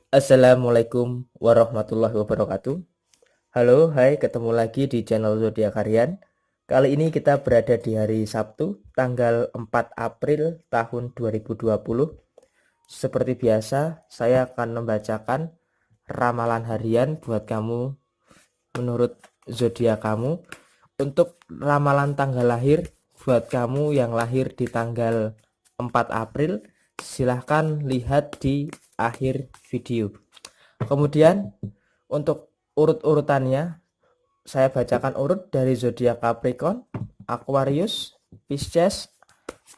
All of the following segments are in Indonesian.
Assalamualaikum warahmatullahi wabarakatuh. Halo, hai, ketemu lagi di channel Zodiak Harian. Kali ini kita berada di hari Sabtu, tanggal 4 April tahun 2020. Seperti biasa, saya akan membacakan ramalan harian buat kamu menurut zodiak kamu. Untuk ramalan tanggal lahir buat kamu yang lahir di tanggal 4 April, silahkan lihat di akhir video. Kemudian untuk urut-urutannya saya bacakan urut dari zodiak Capricorn, Aquarius, Pisces,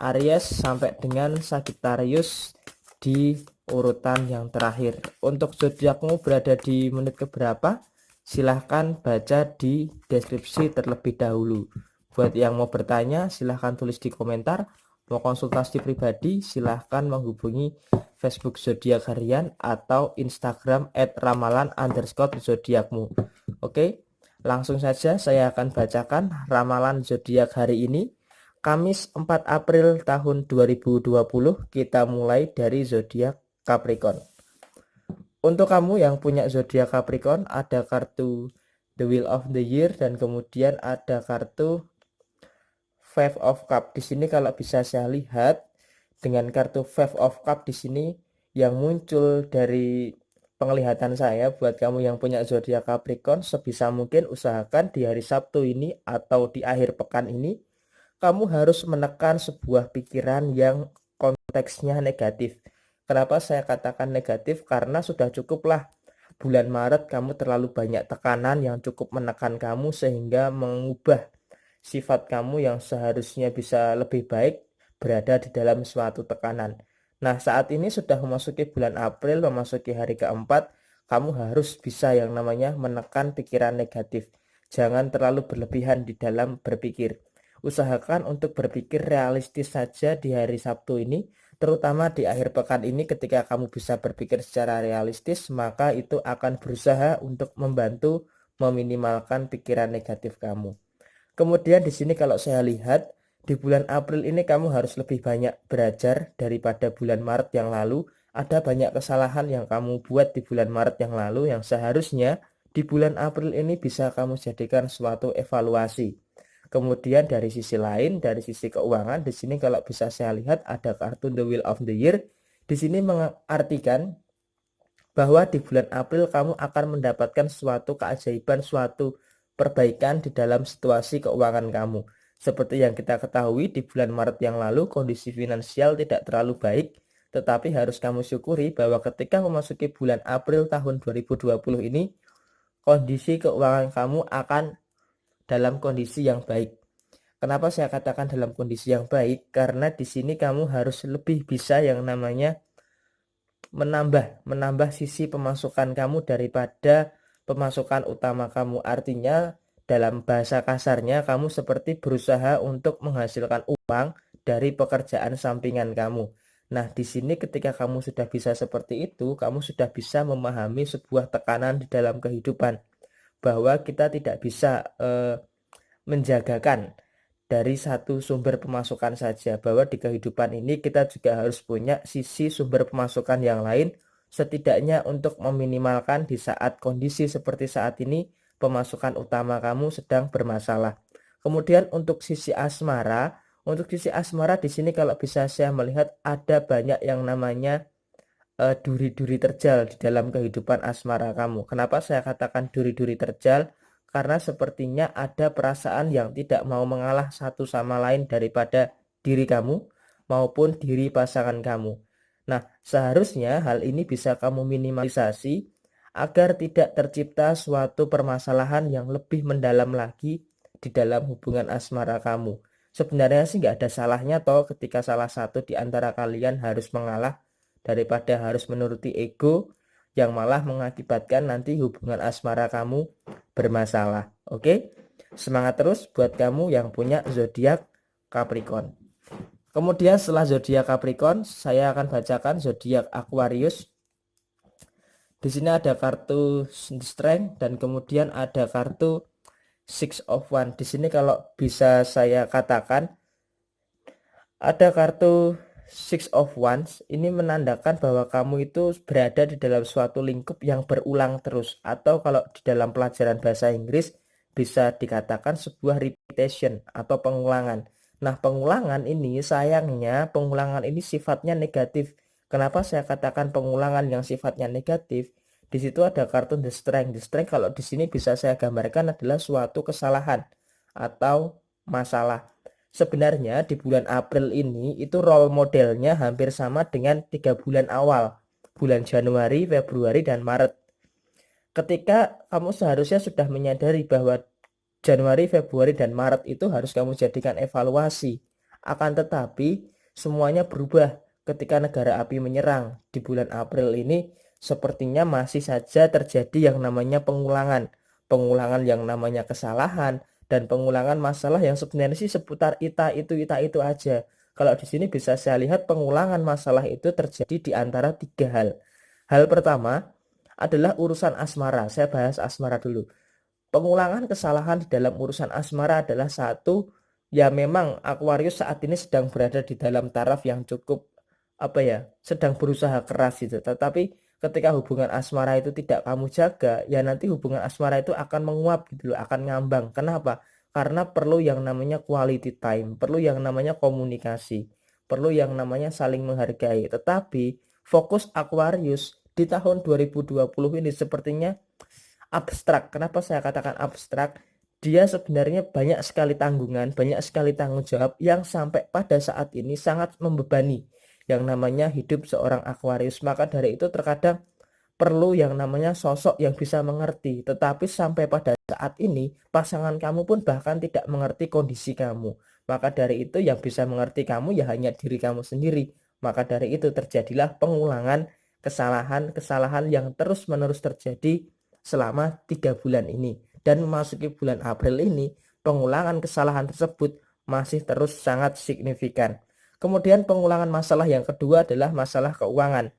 Aries sampai dengan Sagittarius di urutan yang terakhir. Untuk zodiakmu berada di menit keberapa? Silahkan baca di deskripsi terlebih dahulu. Buat yang mau bertanya, silahkan tulis di komentar. Mau konsultasi pribadi, silahkan menghubungi Facebook Zodiak Harian atau Instagram @ramalan_zodiakmu. Oke, langsung saja saya akan bacakan ramalan zodiak hari ini. Kamis 4 April tahun 2020, kita mulai dari zodiak Capricorn. Untuk kamu yang punya zodiak Capricorn, ada kartu The Wheel of the Year dan kemudian ada kartu Five of Cup. Di sini kalau bisa saya lihat dengan kartu Five of Cup di sini yang muncul dari penglihatan saya, buat kamu yang punya zodiak Capricorn, sebisa mungkin usahakan di hari Sabtu ini atau di akhir pekan ini kamu harus menekan sebuah pikiran yang konteksnya negatif. Kenapa saya katakan negatif? Karena sudah cukuplah bulan Maret kamu terlalu banyak tekanan yang cukup menekan kamu sehingga mengubah sifat kamu yang seharusnya bisa lebih baik berada di dalam suatu tekanan. Nah, saat ini sudah memasuki bulan April, memasuki hari keempat, kamu harus bisa yang namanya menekan pikiran negatif. Jangan terlalu berlebihan di dalam berpikir. Usahakan untuk berpikir realistis saja di hari Sabtu ini, terutama di akhir pekan ini. Ketika kamu bisa berpikir secara realistis, maka itu akan berusaha untuk membantu meminimalkan pikiran negatif kamu. Kemudian di sini kalau saya lihat di bulan April ini kamu harus lebih banyak belajar daripada bulan Maret yang lalu. Ada banyak kesalahan yang kamu buat di bulan Maret yang lalu yang seharusnya di bulan April ini bisa kamu jadikan suatu evaluasi. Kemudian dari sisi lain, dari sisi keuangan, di sini kalau bisa saya lihat ada kartu The Wheel of the Year. Di sini mengartikan bahwa di bulan April kamu akan mendapatkan suatu keajaiban, suatu perbaikan di dalam situasi keuangan kamu. Seperti yang kita ketahui di bulan Maret yang lalu kondisi finansial tidak terlalu baik, tetapi harus kamu syukuri bahwa ketika memasuki bulan April tahun 2020 ini, kondisi keuangan kamu akan dalam kondisi yang baik. Kenapa saya katakan dalam kondisi yang baik? Karena di sini kamu harus lebih bisa yang namanya menambah sisi pemasukan kamu daripada pemasukan utama kamu. Artinya dalam bahasa kasarnya kamu seperti berusaha untuk menghasilkan uang dari pekerjaan sampingan kamu. Nah, di sini ketika kamu sudah bisa seperti itu, kamu sudah bisa memahami sebuah tekanan di dalam kehidupan bahwa kita tidak bisa menjagakan dari satu sumber pemasukan saja, bahwa di kehidupan ini kita juga harus punya sisi sumber pemasukan yang lain, setidaknya untuk meminimalkan di saat kondisi seperti saat ini pemasukan utama kamu sedang bermasalah. Kemudian untuk sisi asmara di sini kalau bisa saya melihat ada banyak yang namanya duri-duri terjal di dalam kehidupan asmara kamu. Kenapa saya katakan duri-duri terjal? Karena sepertinya ada perasaan yang tidak mau mengalah satu sama lain daripada diri kamu maupun diri pasangan kamu. Nah, seharusnya hal ini bisa kamu minimalisasi agar tidak tercipta suatu permasalahan yang lebih mendalam lagi di dalam hubungan asmara kamu. Sebenarnya sih nggak ada salahnya toh ketika salah satu di antara kalian harus mengalah daripada harus menuruti ego yang malah mengakibatkan nanti hubungan asmara kamu bermasalah. Oke? Semangat terus buat kamu yang punya zodiak Capricorn. Kemudian setelah zodiak Capricorn, saya akan bacakan zodiak Aquarius. Di sini ada kartu Strength dan kemudian ada kartu Six of Wands. Di sini kalau bisa saya katakan ada kartu Six of Wands ini menandakan bahwa kamu itu berada di dalam suatu lingkup yang berulang terus, atau kalau di dalam pelajaran bahasa Inggris bisa dikatakan sebuah repetition atau pengulangan. Nah, pengulangan ini sayangnya pengulangan ini sifatnya negatif. Kenapa saya katakan pengulangan yang sifatnya negatif? Di situ ada kartu The Strength. The Strength kalau di sini bisa saya gambarkan adalah suatu kesalahan atau masalah. Sebenarnya di bulan April ini itu role modelnya hampir sama dengan 3 bulan awal, bulan Januari, Februari, dan Maret. Ketika kamu seharusnya sudah menyadari bahwa Januari, Februari, dan Maret itu harus kamu jadikan evaluasi. Akan tetapi semuanya berubah ketika negara api menyerang. Di bulan April ini sepertinya masih saja terjadi yang namanya pengulangan. Pengulangan yang namanya kesalahan dan pengulangan masalah yang sebenarnya sih seputar ita itu aja. Kalau di sini bisa saya lihat pengulangan masalah itu terjadi di antara 3 hal. Hal pertama adalah urusan asmara. Saya bahas asmara dulu. Pengulangan kesalahan di dalam urusan asmara adalah satu, ya memang Aquarius saat ini sedang berada di dalam taraf yang cukup sedang berusaha keras gitu. Tetapi ketika hubungan asmara itu tidak kamu jaga, ya nanti hubungan asmara itu akan menguap gitu loh, akan ngambang. Kenapa? Karena perlu yang namanya quality time, perlu yang namanya komunikasi, perlu yang namanya saling menghargai. Tetapi fokus Aquarius di tahun 2020 ini sepertinya abstrak. Kenapa saya katakan abstrak? Dia sebenarnya banyak sekali tanggungan, banyak sekali tanggung jawab yang sampai pada saat ini sangat membebani yang namanya hidup seorang Aquarius. Maka dari itu terkadang perlu yang namanya sosok yang bisa mengerti. Tetapi sampai pada saat ini pasangan kamu pun bahkan tidak mengerti kondisi kamu. Maka dari itu yang bisa mengerti kamu ya hanya diri kamu sendiri. Maka dari itu terjadilah pengulangan kesalahan-kesalahan yang terus-menerus terjadi selama 3 bulan ini. Dan memasuki bulan April ini, pengulangan kesalahan tersebut masih terus sangat signifikan. Kemudian pengulangan masalah yang kedua adalah masalah keuangan.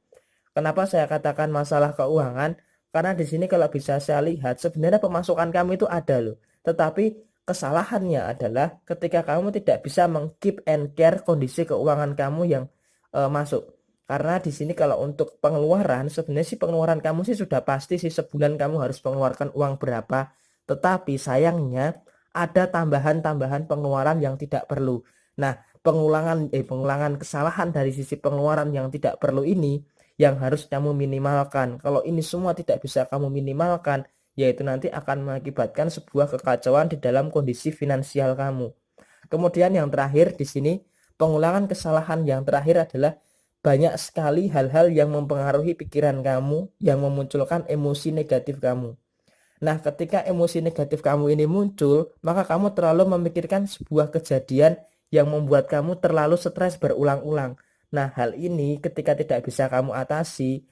Kenapa saya katakan masalah keuangan? Karena di sini kalau bisa saya lihat sebenarnya pemasukan kamu itu ada loh. Tetapi kesalahannya adalah ketika kamu tidak bisa meng-keep and care kondisi keuangan kamu yang masuk. Karena di sini kalau untuk pengeluaran sebenarnya sih pengeluaran kamu sih sudah pasti sih sebulan kamu harus mengeluarkan uang berapa. Tetapi sayangnya ada tambahan-tambahan pengeluaran yang tidak perlu. Nah, pengulangan kesalahan dari sisi pengeluaran yang tidak perlu ini yang harus kamu minimalkan. Kalau ini semua tidak bisa kamu minimalkan, yaitu nanti akan mengakibatkan sebuah kekacauan di dalam kondisi finansial kamu. Kemudian yang terakhir di sini, pengulangan kesalahan yang terakhir adalah banyak sekali hal-hal yang mempengaruhi pikiran kamu yang memunculkan emosi negatif kamu. Nah, ketika emosi negatif kamu ini muncul, maka kamu terlalu memikirkan sebuah kejadian yang membuat kamu terlalu stres berulang-ulang. Nah, hal ini ketika tidak bisa kamu atasi,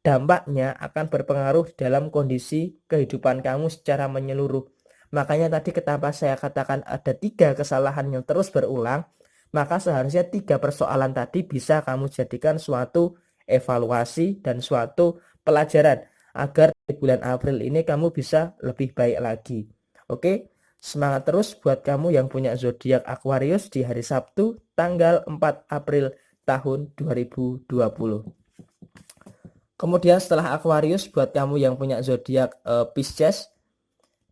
dampaknya akan berpengaruh dalam kondisi kehidupan kamu secara menyeluruh. Makanya tadi kenapa saya katakan ada 3 kesalahan yang terus berulang, maka seharusnya 3 persoalan tadi bisa kamu jadikan suatu evaluasi dan suatu pelajaran agar di bulan April ini kamu bisa lebih baik lagi. Oke, semangat terus buat kamu yang punya zodiak Aquarius di hari Sabtu tanggal 4 April tahun 2020. Kemudian setelah Aquarius buat kamu yang punya zodiak Pisces,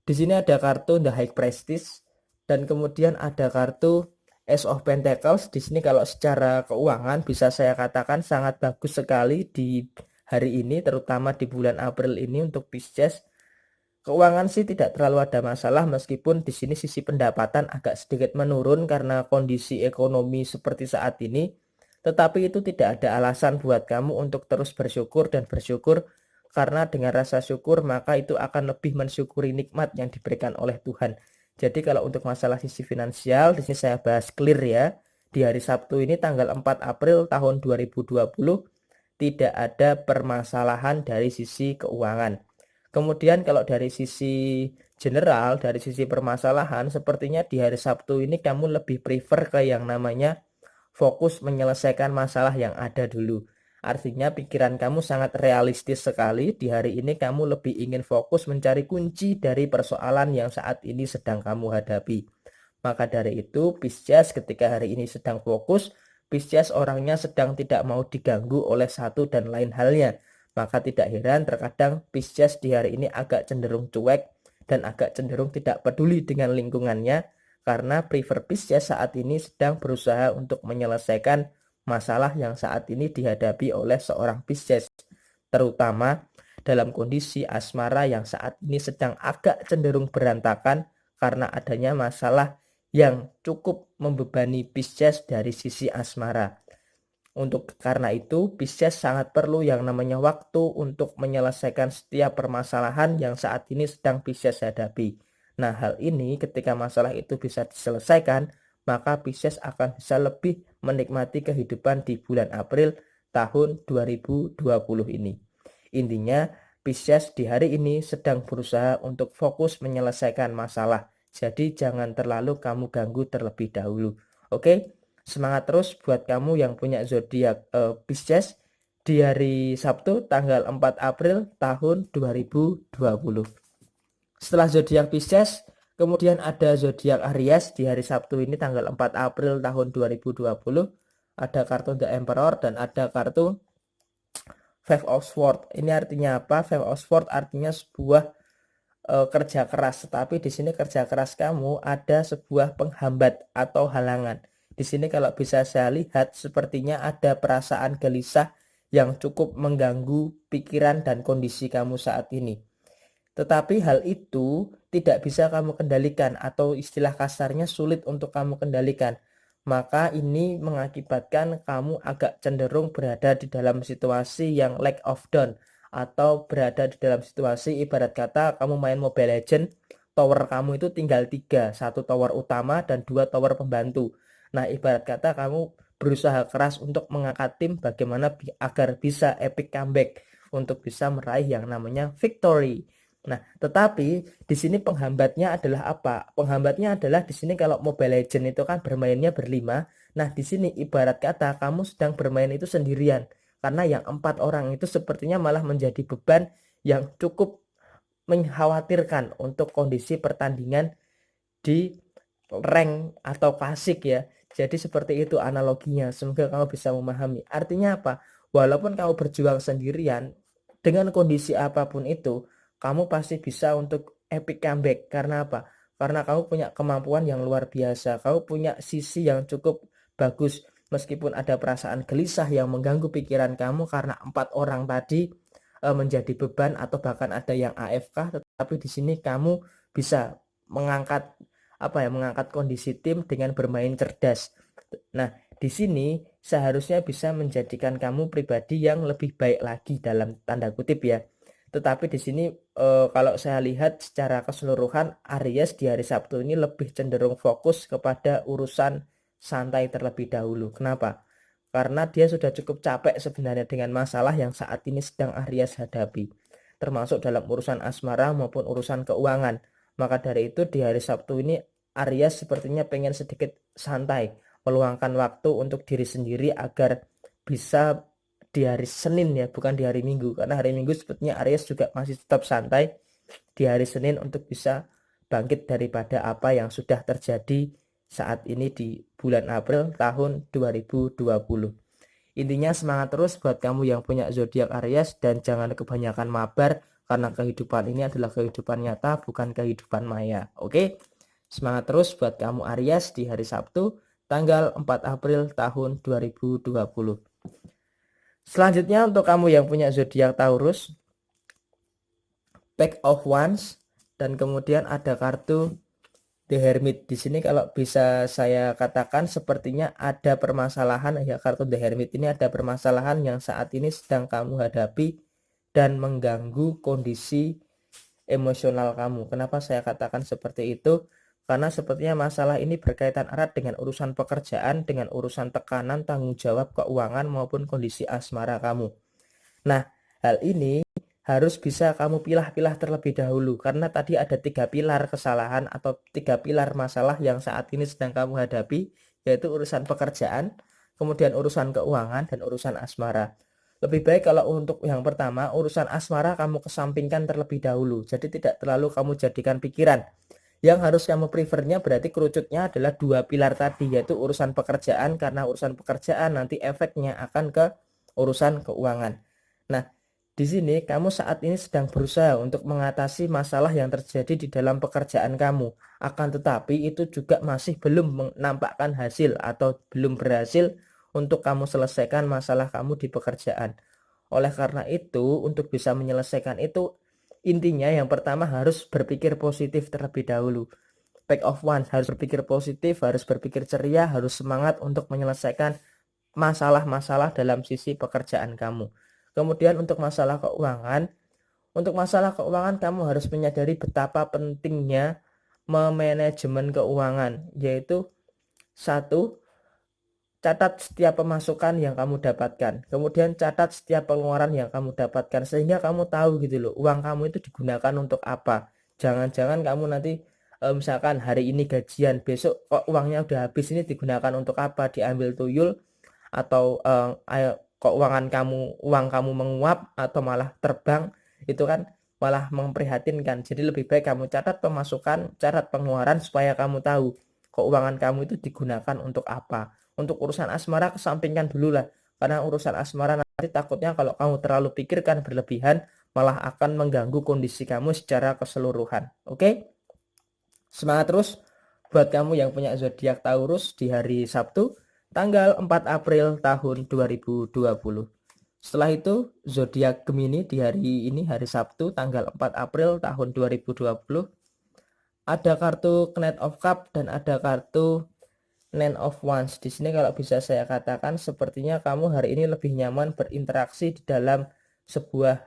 di sini ada kartu The High Priestess dan kemudian ada kartu Ace of Pentacles. Di sini kalau secara keuangan bisa saya katakan sangat bagus sekali di hari ini, terutama di bulan April ini untuk Pisces. Keuangan sih tidak terlalu ada masalah meskipun di sini sisi pendapatan agak sedikit menurun karena kondisi ekonomi seperti saat ini. Tetapi itu tidak ada alasan buat kamu untuk terus bersyukur dan bersyukur, karena dengan rasa syukur maka itu akan lebih mensyukuri nikmat yang diberikan oleh Tuhan. Jadi kalau untuk masalah sisi finansial di sini saya bahas clear ya. Di hari Sabtu ini tanggal 4 April tahun 2020 tidak ada permasalahan dari sisi keuangan. Kemudian kalau dari sisi general, dari sisi permasalahan, sepertinya di hari Sabtu ini kamu lebih prefer ke yang namanya fokus menyelesaikan masalah yang ada dulu. Artinya pikiran kamu sangat realistis sekali. Di hari ini kamu lebih ingin fokus mencari kunci dari persoalan yang saat ini sedang kamu hadapi. Maka dari itu Pisces ketika hari ini sedang fokus Pisces orangnya sedang tidak mau diganggu oleh satu dan lain halnya. Maka tidak heran terkadang Pisces di hari ini agak cenderung cuek dan agak cenderung tidak peduli dengan lingkungannya, karena prefer Pisces saat ini sedang berusaha untuk menyelesaikan masalah yang saat ini dihadapi oleh seorang Pisces, terutama dalam kondisi asmara yang saat ini sedang agak cenderung berantakan karena adanya masalah yang cukup membebani Pisces dari sisi asmara. Karena itu, Pisces sangat perlu yang namanya waktu untuk menyelesaikan setiap permasalahan yang saat ini sedang Pisces hadapi. Nah, hal ini ketika masalah itu bisa diselesaikan, maka Pisces akan bisa lebih menikmati kehidupan di bulan April tahun 2020 ini. Intinya, Pisces di hari ini sedang berusaha untuk fokus menyelesaikan masalah. Jadi jangan terlalu kamu ganggu terlebih dahulu. Oke? Semangat terus buat kamu yang punya zodiak Pisces di hari Sabtu tanggal 4 April tahun 2020. Setelah zodiak Pisces, kemudian ada zodiak Aries di hari Sabtu ini tanggal 4 April tahun 2020. Ada kartu The Emperor dan ada kartu Five of Swords. Ini artinya apa? Five of Swords artinya sebuah kerja keras, tetapi di sini kerja keras kamu ada sebuah penghambat atau halangan. Di sini kalau bisa saya lihat sepertinya ada perasaan gelisah yang cukup mengganggu pikiran dan kondisi kamu saat ini. Tetapi hal itu tidak bisa kamu kendalikan atau istilah kasarnya sulit untuk kamu kendalikan. Maka ini mengakibatkan kamu agak cenderung berada di dalam situasi yang lack of down, atau berada di dalam situasi ibarat kata kamu main Mobile Legends, tower kamu itu tinggal 3, satu tower utama dan 2 tower pembantu. Nah, ibarat kata kamu berusaha keras untuk mengangkat tim bagaimana agar bisa epic comeback untuk bisa meraih yang namanya victory. Nah, tetapi di sini penghambatnya adalah apa? Penghambatnya adalah di sini kalau Mobile Legends itu kan bermainnya berlima. Nah, di sini ibarat kata kamu sedang bermain itu sendirian. Karena yang 4 orang itu sepertinya malah menjadi beban yang cukup mengkhawatirkan untuk kondisi pertandingan di rank atau klasik ya. Jadi seperti itu analoginya. Semoga kamu bisa memahami. Artinya apa? Walaupun kamu berjuang sendirian, dengan kondisi apapun itu, kamu pasti bisa untuk epic comeback. Karena apa? Karena kamu punya kemampuan yang luar biasa. Kamu punya sisi yang cukup bagus. Meskipun ada perasaan gelisah yang mengganggu pikiran kamu karena 4 orang tadi menjadi beban atau bahkan ada yang AFK, tetapi di sini kamu bisa mengangkat mengangkat kondisi tim dengan bermain cerdas. Nah, di sini seharusnya bisa menjadikan kamu pribadi yang lebih baik lagi dalam tanda kutip ya. Tetapi di sini kalau saya lihat secara keseluruhan, Aries di hari Sabtu ini lebih cenderung fokus kepada urusan santai terlebih dahulu. Kenapa? Karena dia sudah cukup capek sebenarnya dengan masalah yang saat ini sedang Aries hadapi, termasuk dalam urusan asmara maupun urusan keuangan. Maka dari itu di hari Sabtu ini Aries sepertinya pengen sedikit santai, meluangkan waktu untuk diri sendiri agar bisa di hari Senin ya, bukan di hari Minggu. Karena hari Minggu sepertinya Aries juga masih tetap santai, di hari Senin untuk bisa bangkit daripada apa yang sudah terjadi saat ini di bulan April tahun 2020. Intinya semangat terus buat kamu yang punya zodiak Aries dan jangan kebanyakan mabar, karena kehidupan ini adalah kehidupan nyata bukan kehidupan maya. Oke? Semangat terus buat kamu Aries di hari Sabtu tanggal 4 April tahun 2020. Selanjutnya untuk kamu yang punya zodiak Taurus, Pack of Wands, dan kemudian ada kartu The Hermit. Di sini kalau bisa saya katakan sepertinya ada permasalahan ya, kartu The Hermit ini ada permasalahan yang saat ini sedang kamu hadapi dan mengganggu kondisi emosional kamu. Kenapa saya katakan seperti itu? Karena sepertinya masalah ini berkaitan erat dengan urusan pekerjaan, dengan urusan tekanan, tanggung jawab, keuangan maupun kondisi asmara kamu. Nah, hal ini harus bisa kamu pilah-pilah terlebih dahulu, karena tadi ada 3 pilar kesalahan atau 3 pilar masalah yang saat ini sedang kamu hadapi, yaitu urusan pekerjaan, kemudian urusan keuangan, dan urusan asmara. Lebih baik kalau untuk yang pertama, urusan asmara kamu kesampingkan terlebih dahulu. Jadi tidak terlalu kamu jadikan pikiran. Yang harus kamu prefernya berarti kerucutnya adalah dua pilar tadi, yaitu urusan pekerjaan, karena urusan pekerjaan nanti efeknya akan ke urusan keuangan. Nah, di sini kamu saat ini sedang berusaha untuk mengatasi masalah yang terjadi di dalam pekerjaan kamu. Akan tetapi itu juga masih belum menampakkan hasil atau belum berhasil untuk kamu selesaikan masalah kamu di pekerjaan. Oleh karena itu, untuk bisa menyelesaikan itu, intinya yang pertama harus berpikir positif terlebih dahulu. Back of one, harus berpikir positif, harus berpikir ceria, harus semangat untuk menyelesaikan masalah-masalah dalam sisi pekerjaan kamu. Kemudian untuk masalah keuangan kamu harus menyadari betapa pentingnya memanajemen keuangan, yaitu satu, catat setiap pemasukan yang kamu dapatkan, kemudian catat setiap pengeluaran yang kamu dapatkan, sehingga kamu tahu gitu loh, uang kamu itu digunakan untuk apa. Jangan-jangan kamu nanti misalkan hari ini gajian, besok kok uangnya udah habis, ini digunakan untuk apa, diambil tuyul, atau uang kamu menguap atau malah terbang, itu kan malah memprihatinkan. Jadi lebih baik kamu catat pemasukan, catat pengeluaran, supaya kamu tahu keuangan kamu itu digunakan untuk apa. Untuk urusan asmara kesampingkan dulu lah, karena urusan asmara nanti takutnya kalau kamu terlalu pikirkan berlebihan malah akan mengganggu kondisi kamu secara keseluruhan. Oke? Semangat terus buat kamu yang punya zodiak Taurus di hari Sabtu tanggal 4 April tahun 2020. Setelah itu zodiak Gemini di hari ini, hari Sabtu tanggal 4 April tahun 2020. Ada kartu Knight of Cup dan ada kartu Nine of Wands. Di sini kalau bisa saya katakan sepertinya kamu hari ini lebih nyaman berinteraksi di dalam sebuah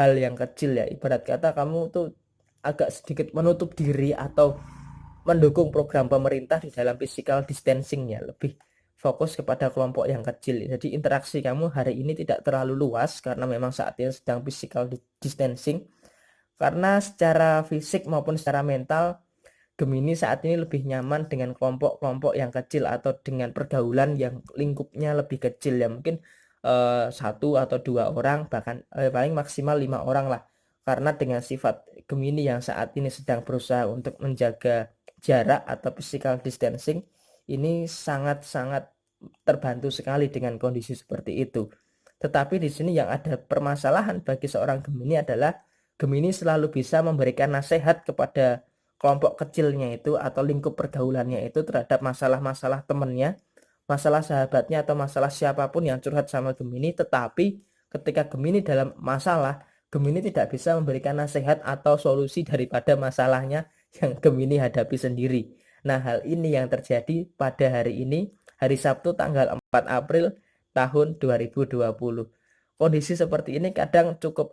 hal yang kecil ya. Ibarat kata kamu tuh agak sedikit menutup diri atau mendukung program pemerintah di dalam physical distancing ya, lebih fokus kepada kelompok yang kecil. Jadi interaksi kamu hari ini tidak terlalu luas karena memang saat ini sedang physical distancing. Karena secara fisik maupun secara mental Gemini saat ini lebih nyaman dengan kelompok-kelompok yang kecil atau dengan pergaulan yang lingkupnya lebih kecil ya, mungkin satu atau dua orang, bahkan paling maksimal 5 orang lah. Karena dengan sifat Gemini yang saat ini sedang berusaha untuk menjaga jarak atau physical distancing, ini sangat-sangat terbantu sekali dengan kondisi seperti itu. Tetapi di sini yang ada permasalahan bagi seorang Gemini adalah Gemini selalu bisa memberikan nasihat kepada kelompok kecilnya itu atau lingkup pergaulannya itu terhadap masalah-masalah temannya, masalah sahabatnya atau masalah siapapun yang curhat sama Gemini. Tetapi ketika Gemini dalam masalah, Gemini tidak bisa memberikan nasihat atau solusi daripada masalahnya yang Gemini hadapi sendiri. Nah, hal ini yang terjadi pada hari ini, hari Sabtu tanggal 4 April tahun 2020. Kondisi seperti ini kadang cukup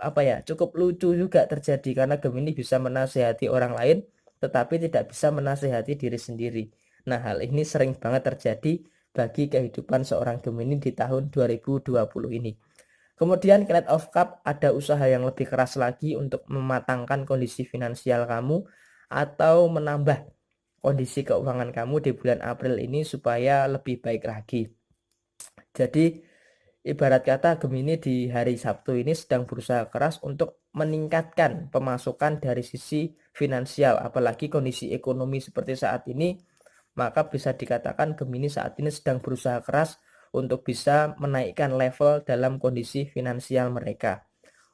lucu juga terjadi, karena Gemini bisa menasihati orang lain tetapi tidak bisa menasihati diri sendiri. Nah, hal ini sering banget terjadi bagi kehidupan seorang Gemini di tahun 2020 ini. Kemudian Knight of Cup, ada usaha yang lebih keras lagi untuk mematangkan kondisi finansial kamu atau menambah kondisi keuangan kamu di bulan April ini supaya lebih baik lagi. Jadi ibarat kata Gemini di hari Sabtu ini sedang berusaha keras untuk meningkatkan pemasukan dari sisi finansial, apalagi kondisi ekonomi seperti saat ini, maka bisa dikatakan Gemini saat ini sedang berusaha keras untuk bisa menaikkan level dalam kondisi finansial mereka.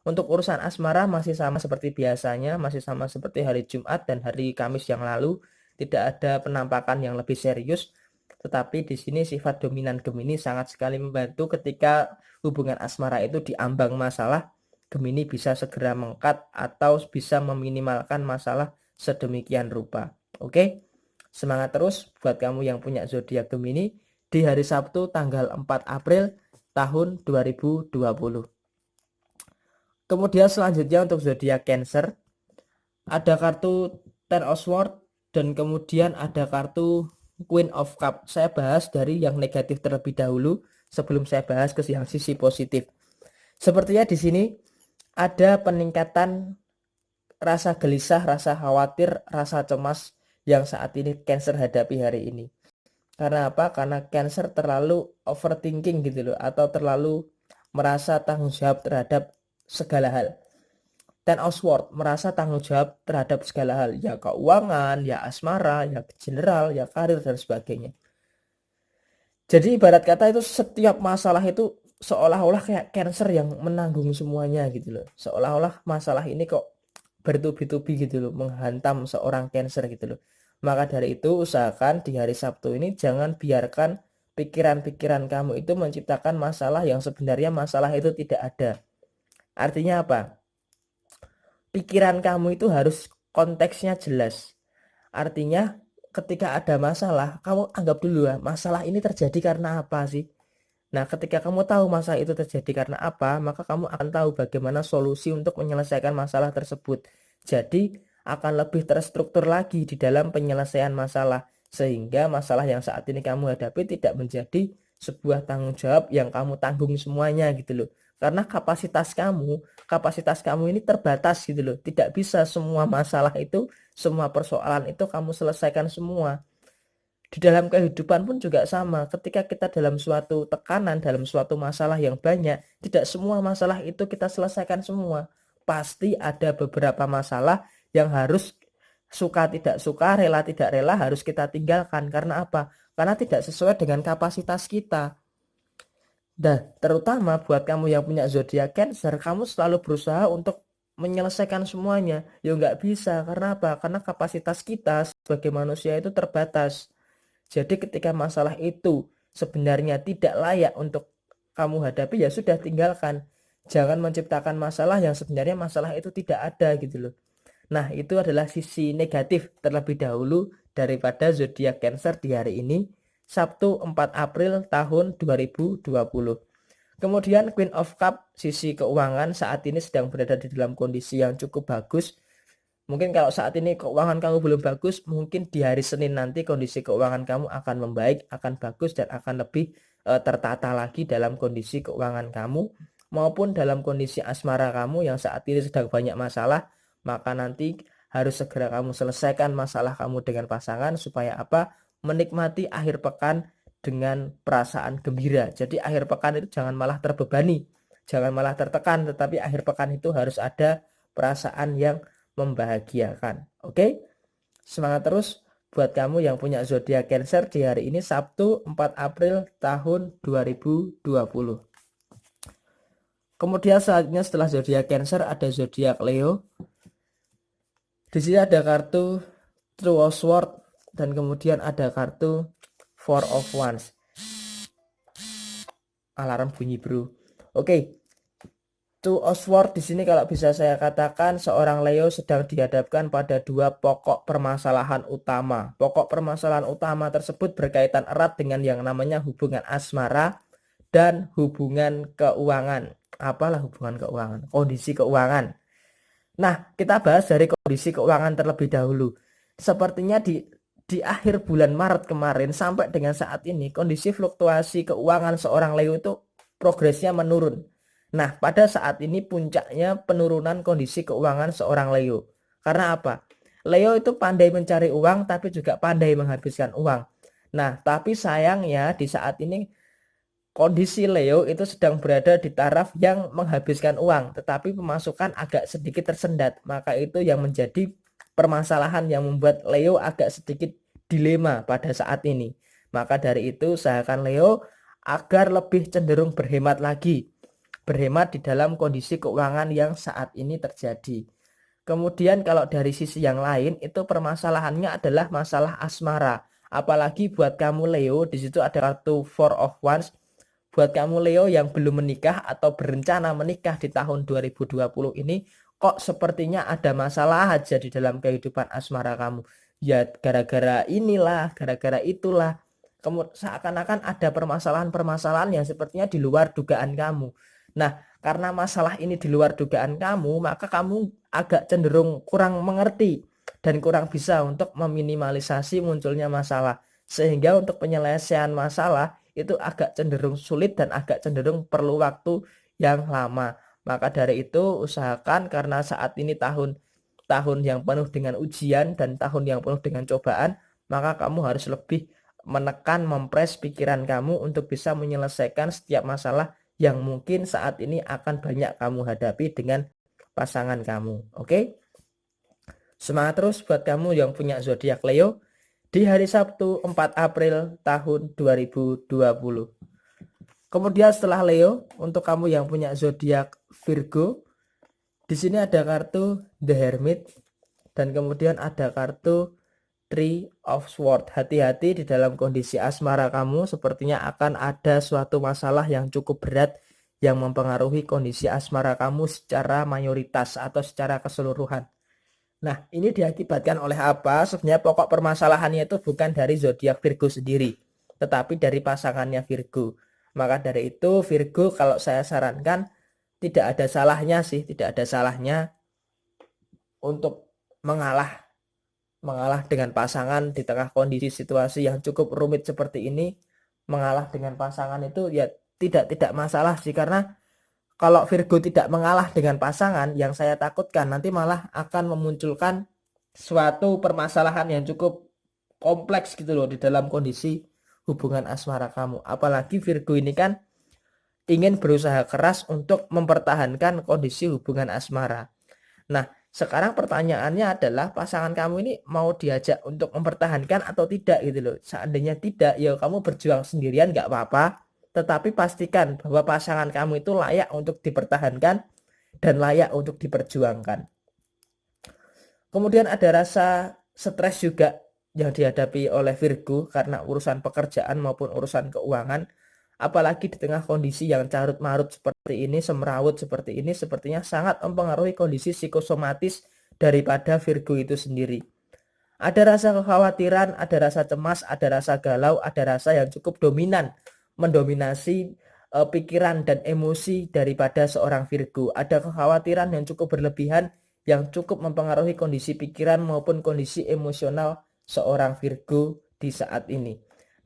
Untuk urusan asmara masih sama seperti biasanya, masih sama seperti hari Jumat dan hari Kamis yang lalu, tidak ada penampakan yang lebih serius. Tetapi di sini sifat dominan Gemini sangat sekali membantu ketika hubungan asmara itu diambang masalah, Gemini bisa segera mengkat atau bisa meminimalkan masalah sedemikian rupa. Oke, semangat terus buat kamu yang punya zodiak Gemini di hari Sabtu tanggal 4 April tahun 2020. Kemudian selanjutnya untuk zodiak Cancer, ada kartu Ten of Swords dan kemudian ada kartu Queen of Cup. Saya bahas dari yang negatif terlebih dahulu sebelum saya bahas ke yang sisi positif. Sepertinya di sini ada peningkatan rasa gelisah, rasa khawatir, rasa cemas yang saat ini Cancer hadapi hari ini. Karena apa? Karena Cancer terlalu overthinking gitu loh, atau terlalu merasa tanggung jawab terhadap segala hal. Ten of Swords, merasa tanggung jawab terhadap segala hal, ya keuangan, ya asmara, ya general, ya karir, dan sebagainya. Jadi ibarat kata itu setiap masalah itu seolah-olah kayak cancer yang menanggung semuanya gitu loh. Seolah-olah masalah ini kok bertubi-tubi gitu loh, menghantam seorang cancer gitu loh. Maka dari itu usahakan di hari Sabtu ini jangan biarkan pikiran-pikiran kamu itu menciptakan masalah yang sebenarnya masalah itu tidak ada. Artinya apa? Pikiran kamu itu harus konteksnya jelas. Artinya ketika ada masalah, kamu anggap dulu ya, masalah ini terjadi karena apa sih? Nah, ketika kamu tahu masalah itu terjadi karena apa, maka kamu akan tahu bagaimana solusi untuk menyelesaikan masalah tersebut. Jadi, akan lebih terstruktur lagi di dalam penyelesaian masalah, sehingga masalah yang saat ini kamu hadapi tidak menjadi sebuah tanggung jawab yang kamu tanggung semuanya gitu loh. Karena kapasitas kamu ini terbatas gitu loh. Tidak bisa semua masalah itu, semua persoalan itu kamu selesaikan semua. Di dalam kehidupan pun juga sama. Ketika kita dalam suatu tekanan, dalam suatu masalah yang banyak, tidak semua masalah itu kita selesaikan semua. Pasti ada beberapa masalah yang harus suka tidak suka, rela tidak rela harus kita tinggalkan. Karena apa? Karena tidak sesuai dengan kapasitas kita. Dan terutama buat kamu yang punya zodiak Cancer, kamu selalu berusaha untuk menyelesaikan semuanya. Ya nggak bisa. Karena apa? Karena kapasitas kita sebagai manusia itu terbatas. Jadi ketika masalah itu sebenarnya tidak layak untuk kamu hadapi, ya sudah tinggalkan. Jangan menciptakan masalah yang sebenarnya masalah itu tidak ada gitu loh. Nah, itu adalah sisi negatif terlebih dahulu daripada zodiak Cancer di hari ini, Sabtu 4 April tahun 2020. Kemudian Queen of Cup, sisi keuangan saat ini sedang berada di dalam kondisi yang cukup bagus. Mungkin kalau saat ini keuangan kamu belum bagus, mungkin di hari Senin nanti kondisi keuangan kamu akan membaik, akan bagus, dan akan lebih tertata lagi dalam kondisi keuangan kamu maupun dalam kondisi asmara kamu yang saat ini sedang banyak masalah. Maka nanti harus segera kamu selesaikan masalah kamu dengan pasangan supaya apa? Menikmati akhir pekan dengan perasaan gembira. Jadi akhir pekan itu jangan malah terbebani, jangan malah tertekan, tetapi akhir pekan itu harus ada perasaan yang membahagiakan. Oke? Semangat terus buat kamu yang punya zodiak Cancer di hari ini Sabtu 4 April tahun 2020. Kemudian selanjutnya setelah zodiak Cancer ada zodiak Leo. Di sini ada kartu Two of Swords dan kemudian ada kartu Four of Wands. Alarm bunyi, bro. Oke. Two of Swords di sini kalau bisa saya katakan seorang Leo sedang dihadapkan pada dua pokok permasalahan utama. Pokok permasalahan utama tersebut berkaitan erat dengan yang namanya hubungan asmara dan hubungan keuangan. Apalah hubungan keuangan? Kondisi keuangan. Nah, kita bahas dari kondisi keuangan terlebih dahulu. Sepertinya di akhir bulan Maret kemarin sampai dengan saat ini kondisi fluktuasi keuangan seorang Leo itu progresnya menurun. Nah, pada saat ini puncaknya penurunan kondisi keuangan seorang Leo. Karena apa? Leo itu pandai mencari uang tapi juga pandai menghabiskan uang. Nah, tapi sayangnya di saat ini kondisi Leo itu sedang berada di taraf yang menghabiskan uang, tetapi pemasukan agak sedikit tersendat. Maka itu yang menjadi permasalahan yang membuat Leo agak sedikit dilema pada saat ini. Maka dari itu usahakan Leo agar lebih cenderung berhemat lagi. Berhemat di dalam kondisi keuangan yang saat ini terjadi. Kemudian kalau dari sisi yang lain itu permasalahannya adalah masalah asmara. Apalagi buat kamu Leo, di situ ada kartu Four of Wands. Buat kamu Leo yang belum menikah atau berencana menikah di tahun 2020 ini, kok sepertinya ada masalah aja di dalam kehidupan asmara kamu. Ya gara-gara inilah, gara-gara itulah. Kemudian seakan-akan ada permasalahan-permasalahan yang sepertinya di luar dugaan kamu. Nah, karena masalah ini di luar dugaan kamu, maka kamu agak cenderung kurang mengerti dan kurang bisa untuk meminimalisasi munculnya masalah. Sehingga untuk penyelesaian masalah itu agak cenderung sulit dan agak cenderung perlu waktu yang lama. Maka dari itu usahakan, karena saat ini tahun yang penuh dengan ujian dan tahun yang penuh dengan cobaan, maka kamu harus lebih menekan, mempres pikiran kamu untuk bisa menyelesaikan setiap masalah yang mungkin saat ini akan banyak kamu hadapi dengan pasangan kamu. Oke? Semangat terus buat kamu yang punya zodiak Leo di hari Sabtu 4 April tahun 2020. Kemudian setelah Leo, untuk kamu yang punya zodiak Virgo, di sini ada kartu The Hermit dan kemudian ada kartu Three of Swords. Hati-hati di dalam kondisi asmara kamu, sepertinya akan ada suatu masalah yang cukup berat yang mempengaruhi kondisi asmara kamu secara mayoritas atau secara keseluruhan. Nah, ini diakibatkan oleh apa? Sebenarnya pokok permasalahannya itu bukan dari zodiak Virgo sendiri, tetapi dari pasangannya Virgo. Maka dari itu Virgo, kalau saya sarankan, tidak ada salahnya sih, tidak ada salahnya untuk mengalah dengan pasangan di tengah kondisi situasi yang cukup rumit seperti ini. Mengalah dengan pasangan itu ya tidak masalah sih, karena kalau Virgo tidak mengalah dengan pasangan, yang saya takutkan nanti malah akan memunculkan suatu permasalahan yang cukup kompleks gitu loh di dalam kondisi hubungan asmara kamu. Apalagi Virgo ini kan ingin berusaha keras untuk mempertahankan kondisi hubungan asmara. Nah, sekarang pertanyaannya adalah pasangan kamu ini mau diajak untuk mempertahankan atau tidak gitu loh. Seandainya tidak, ya kamu berjuang sendirian gak apa-apa. Tetapi pastikan bahwa pasangan kamu itu layak untuk dipertahankan dan layak untuk diperjuangkan. Kemudian ada rasa stres juga yang dihadapi oleh Virgo karena urusan pekerjaan maupun urusan keuangan. Apalagi di tengah kondisi yang carut marut seperti ini, semrawut seperti ini, sepertinya sangat mempengaruhi kondisi psikosomatis daripada Virgo itu sendiri. Ada rasa kekhawatiran, ada rasa cemas, ada rasa galau, ada rasa yang cukup dominan, mendominasi pikiran dan emosi daripada seorang Virgo. Ada kekhawatiran yang cukup berlebihan, yang cukup mempengaruhi kondisi pikiran maupun kondisi emosional seorang Virgo di saat ini.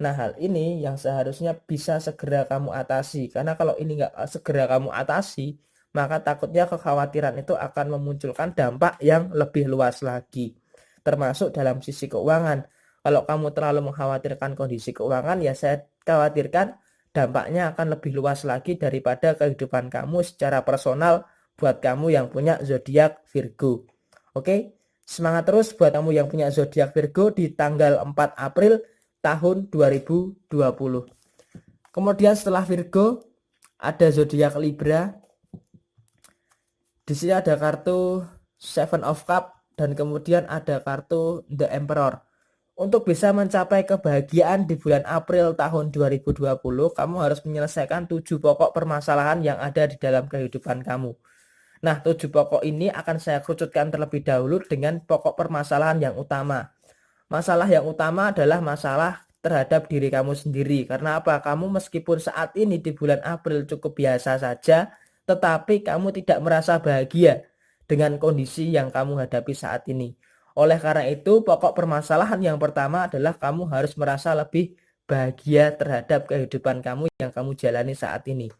Nah, hal ini yang seharusnya bisa segera kamu atasi, karena kalau ini nggak segera kamu atasi, maka takutnya kekhawatiran itu akan memunculkan dampak yang lebih luas lagi, termasuk dalam sisi keuangan. Kalau kamu terlalu mengkhawatirkan kondisi keuangan, ya saya khawatirkan dampaknya akan lebih luas lagi daripada kehidupan kamu secara personal buat kamu yang punya zodiak Virgo. Oke, semangat terus buat kamu yang punya zodiak Virgo di tanggal 4 April tahun 2020. Kemudian setelah Virgo ada zodiak Libra. Di sini ada kartu Seven of Cup dan kemudian ada kartu The Emperor. Untuk bisa mencapai kebahagiaan di bulan April tahun 2020, kamu harus menyelesaikan 7 pokok permasalahan yang ada di dalam kehidupan kamu. Nah, 7 pokok ini akan saya kerucutkan terlebih dahulu dengan pokok permasalahan yang utama. Masalah yang utama adalah masalah terhadap diri kamu sendiri. Karena apa? Kamu meskipun saat ini di bulan April cukup biasa saja, tetapi kamu tidak merasa bahagia dengan kondisi yang kamu hadapi saat ini. Oleh karena itu, pokok permasalahan yang pertama adalah kamu harus merasa lebih bahagia terhadap kehidupan kamu yang kamu jalani saat ini.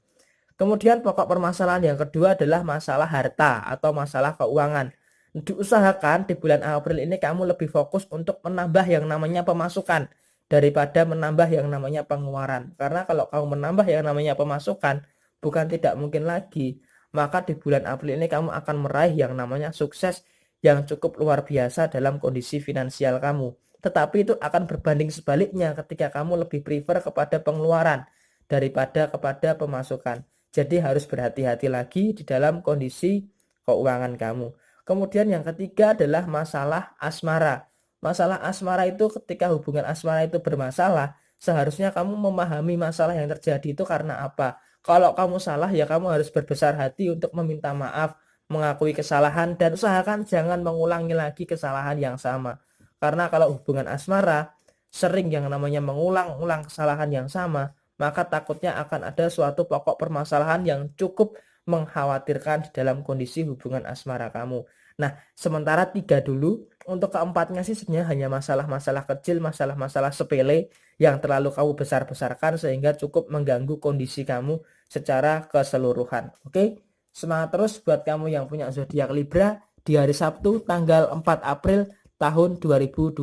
Kemudian pokok permasalahan yang kedua adalah masalah harta atau masalah keuangan. Diusahakan di bulan April ini kamu lebih fokus untuk menambah yang namanya pemasukan daripada menambah yang namanya pengeluaran. Karena kalau kamu menambah yang namanya pemasukan, bukan tidak mungkin lagi, maka di bulan April ini kamu akan meraih yang namanya sukses yang cukup luar biasa dalam kondisi finansial kamu. Tetapi itu akan berbanding sebaliknya ketika kamu lebih prefer kepada pengeluaran daripada kepada pemasukan. Jadi harus berhati-hati lagi di dalam kondisi keuangan kamu. Kemudian yang ketiga adalah masalah asmara. Masalah asmara itu ketika hubungan asmara itu bermasalah, seharusnya kamu memahami masalah yang terjadi itu karena apa. Kalau kamu salah, ya kamu harus berbesar hati untuk meminta maaf, mengakui kesalahan, dan usahakan jangan mengulangi lagi kesalahan yang sama. Karena kalau hubungan asmara sering yang namanya mengulang-ulang kesalahan yang sama, maka takutnya akan ada suatu pokok permasalahan yang cukup mengkhawatirkan di dalam kondisi hubungan asmara kamu. Nah, sementara 3 dulu, untuk keempatnya sih sebenarnya hanya masalah-masalah kecil, masalah-masalah sepele yang terlalu kamu besar-besarkan sehingga cukup mengganggu kondisi kamu secara keseluruhan. Oke, semangat terus buat kamu yang punya zodiak Libra di hari Sabtu tanggal 4 April tahun 2020.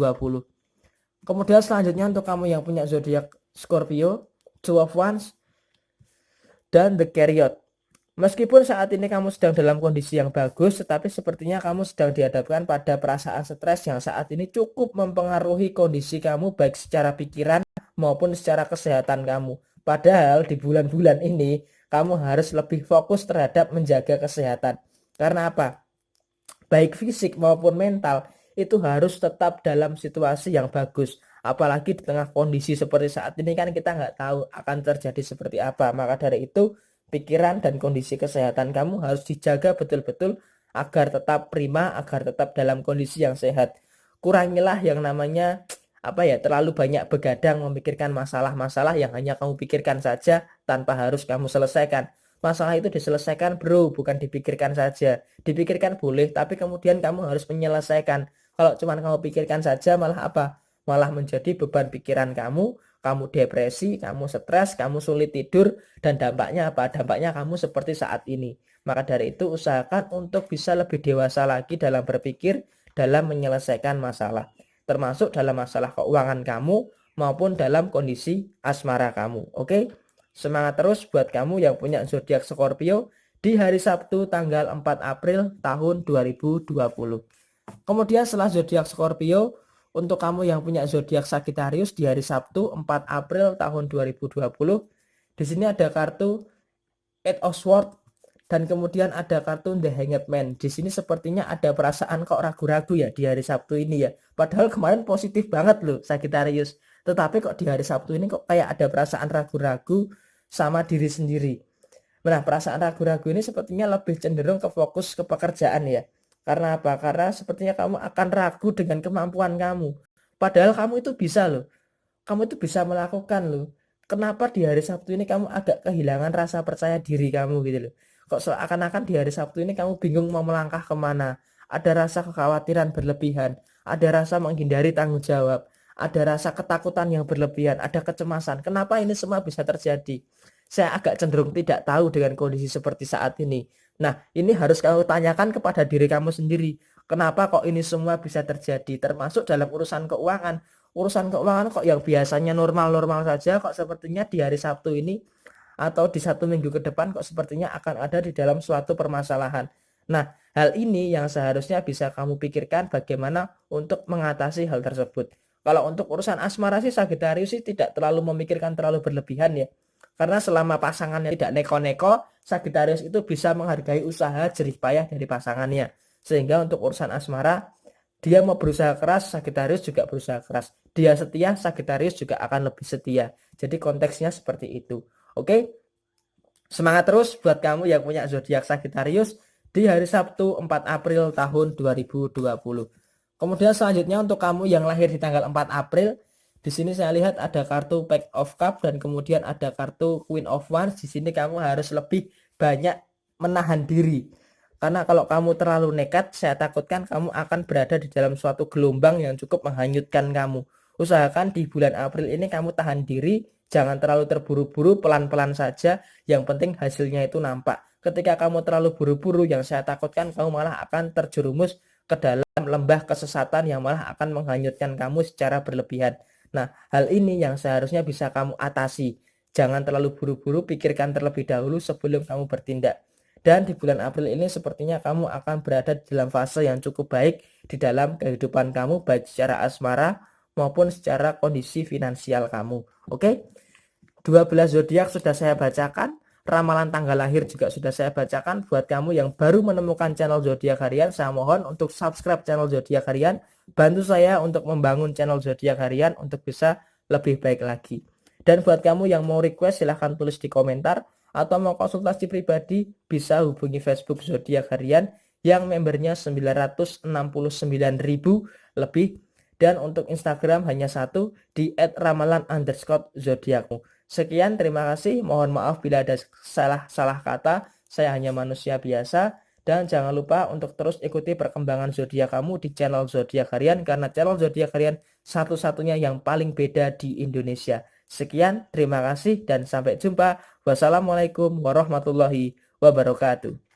Kemudian selanjutnya untuk kamu yang punya zodiak Scorpio, Two of Wands, dan The Chariot. Meskipun saat ini kamu sedang dalam kondisi yang bagus, tetapi sepertinya kamu sedang dihadapkan pada perasaan stres yang saat ini cukup mempengaruhi kondisi kamu baik secara pikiran maupun secara kesehatan kamu. Padahal di bulan-bulan ini kamu harus lebih fokus terhadap menjaga kesehatan. Karena apa? Baik fisik maupun mental itu harus tetap dalam situasi yang bagus. Apalagi di tengah kondisi seperti saat ini kan kita nggak tahu akan terjadi seperti apa. Maka dari itu pikiran dan kondisi kesehatan kamu harus dijaga betul-betul agar tetap prima, agar tetap dalam kondisi yang sehat. Kurangilah yang namanya terlalu banyak begadang memikirkan masalah-masalah yang hanya kamu pikirkan saja tanpa harus kamu selesaikan. Masalah itu diselesaikan bro, bukan dipikirkan saja. Dipikirkan boleh, tapi kemudian kamu harus menyelesaikan. Kalau cuma kamu pikirkan saja malah apa? Malah menjadi beban pikiran kamu depresi, kamu stres, kamu sulit tidur, dan dampaknya apa? Dampaknya kamu seperti saat ini. Maka dari itu usahakan untuk bisa lebih dewasa lagi dalam berpikir, dalam menyelesaikan masalah. Termasuk dalam masalah keuangan kamu maupun dalam kondisi asmara kamu. Oke? Semangat terus buat kamu yang punya zodiak Scorpio di hari Sabtu tanggal 4 April tahun 2020. Kemudian setelah zodiak Scorpio, untuk kamu yang punya zodiak Sagittarius di hari Sabtu 4 April tahun 2020, di sini ada kartu Eight of Swords dan kemudian ada kartu The Hanged Man. Di sini sepertinya ada perasaan kok ragu-ragu ya di hari Sabtu ini ya. Padahal kemarin positif banget loh Sagittarius. Tetapi kok di hari Sabtu ini kok kayak ada perasaan ragu-ragu sama diri sendiri. Nah, perasaan ragu-ragu ini sepertinya lebih cenderung ke fokus ke pekerjaan ya. Karena apa? Karena sepertinya kamu akan ragu dengan kemampuan kamu. Padahal kamu itu bisa loh. Kamu itu bisa melakukan loh. Kenapa di hari Sabtu ini kamu agak kehilangan rasa percaya diri kamu gitu loh. Kok seakan-akan di hari Sabtu ini kamu bingung mau melangkah kemana. Ada rasa kekhawatiran berlebihan. Ada rasa menghindari tanggung jawab. Ada rasa ketakutan yang berlebihan. Ada kecemasan. Kenapa ini semua bisa terjadi? Saya agak cenderung tidak tahu dengan kondisi seperti saat ini. Nah, ini harus kamu tanyakan kepada diri kamu sendiri. Kenapa kok ini semua bisa terjadi? Termasuk dalam urusan keuangan. Urusan keuangan kok yang biasanya normal-normal saja, kok sepertinya di hari Sabtu ini atau di 1 minggu ke depan kok sepertinya akan ada di dalam suatu permasalahan. Nah, hal ini yang seharusnya bisa kamu pikirkan bagaimana untuk mengatasi hal tersebut. Kalau untuk urusan asmara sih Sagittarius sih tidak terlalu memikirkan terlalu berlebihan ya. Karena selama pasangannya tidak neko-neko, Sagittarius itu bisa menghargai usaha jerih payah dari pasangannya. Sehingga untuk urusan asmara, dia mau berusaha keras, Sagittarius juga berusaha keras. Dia setia, Sagittarius juga akan lebih setia. Jadi konteksnya seperti itu. Oke? Semangat terus buat kamu yang punya zodiak Sagittarius di hari Sabtu 4 April tahun 2020. Kemudian selanjutnya untuk kamu yang lahir di tanggal 4 April, di sini saya lihat ada kartu Pack of Cup dan kemudian ada kartu Queen of Wands. Di sini kamu harus lebih banyak menahan diri. Karena kalau kamu terlalu nekat, saya takutkan kamu akan berada di dalam suatu gelombang yang cukup menghanyutkan kamu. Usahakan di bulan April ini kamu tahan diri, jangan terlalu terburu-buru, pelan-pelan saja. Yang penting hasilnya itu nampak. Ketika kamu terlalu buru-buru, yang saya takutkan kamu malah akan terjerumus ke dalam lembah kesesatan yang malah akan menghanyutkan kamu secara berlebihan. Nah, hal ini yang seharusnya bisa kamu atasi. Jangan terlalu buru-buru, pikirkan terlebih dahulu sebelum kamu bertindak. Dan di bulan April ini sepertinya kamu akan berada di dalam fase yang cukup baik di dalam kehidupan kamu, baik secara asmara maupun secara kondisi finansial kamu. Oke? 12 zodiak sudah saya bacakan. Ramalan tanggal lahir juga sudah saya bacakan. Buat kamu yang baru menemukan channel Zodiak Harian, saya mohon untuk subscribe channel Zodiak Harian. Bantu saya untuk membangun channel Zodiak Harian untuk bisa lebih baik lagi. Dan buat kamu yang mau request silahkan tulis di komentar. Atau mau konsultasi pribadi bisa hubungi Facebook Zodiak Harian yang membernya 969.000 lebih. Dan untuk Instagram hanya satu di @ramalan_zodiakmu. Sekian, terima kasih. Mohon maaf bila ada salah kata. Saya hanya manusia biasa. Dan jangan lupa untuk terus ikuti perkembangan zodiak kamu di channel Zodiak Harian. Karena channel Zodiak Harian satu-satunya yang paling beda di Indonesia. Sekian, terima kasih dan sampai jumpa. Wassalamualaikum warahmatullahi wabarakatuh.